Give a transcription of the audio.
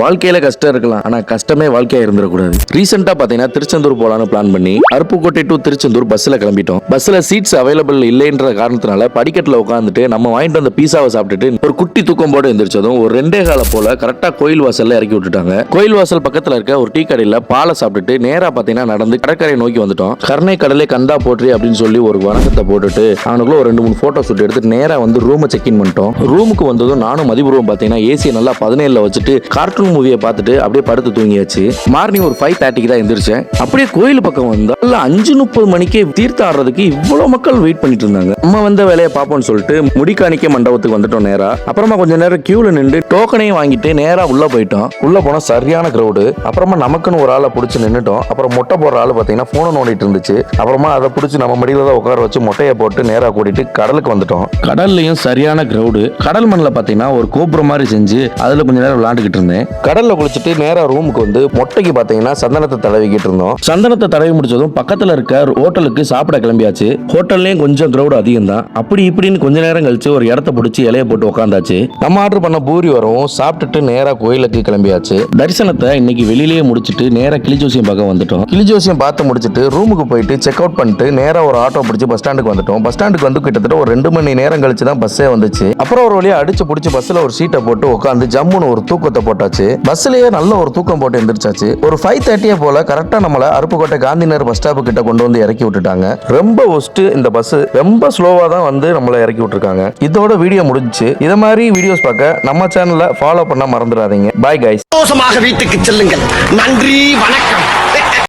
வாழ்க்கையில கஷ்டம் இருக்கலாம், ஆனா கஷ்டமே வாழ்க்கையா இருந்துடக்கூடாது. ரீசெண்டா பாத்தீங்கன்னா திருச்செந்தூர் போலான்னு பிளான் பண்ணி அருப்புக்கோட்டை டு திருச்செந்தூர் பஸ்ல கிளம்பிட்டோம். பஸ்ல சீட்ஸ் அவைலபிள் இல்லைன்ற காரணத்தினால படிக்கட்டுல உட்காந்துட்டு நம்ம வாங்கிட்டு வந்த பீஸாவை சாப்பிட்டுட்டு ஒரு குட்டி தூக்கம் போட்டு எந்திரிச்சதும் ஒரு 2:15 போல கரெக்டா கோயில் வாசல்ல இறக்கி விட்டுட்டாங்க. கோயில் வாசல் பக்கத்துல இருக்க ஒரு டீ கடையில பாலை சாப்பிட்டுட்டு நேரா பாத்தீங்கன்னா நடந்து கடற்கரை நோக்கி வந்துட்டோம். கருணை கடலே கந்தா போற்றி அப்படின்னு சொல்லி ஒரு வணக்கத்தை போட்டுட்டு அவனுக்குள்ள ஒரு 2-3 போட்டோ ஷூட் எடுத்துட்டு நேரா வந்து ரூமை செக் இன் பண்ணிட்டோம். ரூமுக்கு வந்ததும் நானும் மதிபூர்வம் பாத்தீங்கன்னா ஏசி நல்லா 17ல வச்சுட்டு கார்ட்டூன் மூவியை பார்த்துட்டு அப்படியே படுத்து தூங்கியாச்சு. மார்னிங் ஒரு 5:30க்கு தான் எந்திரிச்சேன். அப்படியே கோயில் பக்கம் வந்தா 5:30 மணிக்கே தீர்த்த ஆடுறதுக்கு இவ்வளவு மக்கள் வெயிட் பண்ணிட்டு இருந்தாங்க. நம்ம வந்த வேலையை பார்ப்போம்னு சொல்லிட்டு முடிக்காணிக்க மண்டபத்துக்கு வந்துட்டோம் நேரா. அப்புறமா கொஞ்ச நேரம் கியூல நின்று டோக்கனையும் வாங்கிட்டு நேரா உள்ள போயிட்டோம். உள்ள போனா சரியான கிரௌடு. அப்புறமா நமக்குன்னு ஒரு ஆளை பிடிச்சி நின்னுட்டோம். அப்புறம் மொட்டை போடுற ஆளு பாத்தீங்கன்னா போனை நோண்டிட்டு இருந்துச்சு. அப்புறமா அதை பிடிச்சி நம்ம மடியில தான் உட்கார வச்சு மொட்டையை போட்டு நேரா கூட்டிட்டு கடலுக்கு வந்துட்டோம். கடல்லையும் சரியான கிரௌடு. கடல் மண்ணில் பாத்தீங்கன்னா ஒரு கோபுரம் மாதிரி செஞ்சு அதுல கொஞ்ச நேரம் விளையாண்டுகிட்டு இருந்தேன். கடல்ல குளிச்சுட்டு நேரா ரூமுக்கு வந்து மொட்டைக்கு பாத்தீங்கன்னா சந்தனத்தை தடவிக்கிட்டு இருந்தோம். சந்தனத்தை தடவி முடிச்சதும் பக்கத்துல இருக்க ஹோட்டலுக்கு சாப்பிட கிளம்பியாச்சு. ஹோட்டல்லயும் கொஞ்சம் கிரௌட் அதிகம் தான். அப்படி இப்படின்னு கொஞ்ச நேரம் கழிச்சு ஒரு இடத்த பிடிச்சி இலைய போட்டு உட்காந்தாச்சு. நம்ம ஆர்டர் பண்ண பூரி வரவும் சாப்பிட்டுட்டு நேரா கோயிலுக்கு கிளம்பியாச்சு. தரிசனத்தை இன்னைக்கு வெளியிலேயே முடிச்சுட்டு நேரா கிளிஜோசியம் பார்க்க வந்துட்டோம். கிளிஜோசியம் பார்த்து முடிச்சுட்டு ரூமுக்கு போயிட்டு செக் அவுட் பண்ணிட்டு நேரா ஒரு ஆட்டோ பிடிச்சி பஸ் ஸ்டாண்டுக்கு வந்துட்டோம். பஸ் ஸ்டாண்டுக்கு வந்து கிட்டத்தட்ட ஒரு 2 மணி நேரம் கழிச்சு தான் பஸ்ஸே வந்துச்சு. அப்புறம் ஒரு வழியா அடிச்சு பிடிச்சி பஸ்ல ஒரு சீட்டை போட்டு உட்காந்து ஜம்முன்னு ஒரு தூக்கத்தை போட்டாச்சு. பஸ்லயே நல்ல ஒரு தூக்கம் போட்டு எந்திரிச்சாச்சு. ஒரு 5:30 போல கரெக்டா நம்மள அருப்புக்கோட்டை காந்திநகர் பஸ் ஸ்டாப் கிட்ட கொண்டு வந்து இறக்கி விட்டுட்டாங்க. ரொம்ப ஒஸ்ட் இந்த பஸ். ரொம்ப ஸ்லோவா தான் வந்து நம்மள இறக்கி விட்டுருக்காங்க. இதோட வீடியோ முடிஞ்சுச்சு. இத மாதிரி வீடியோஸ் பார்க்க நம்ம சேனலை ஃபாலோ பண்ண மறந்துடாதீங்க. Bye guys. வீட்டுக்கு செல்லுங்கள். நன்றி, வணக்கம்.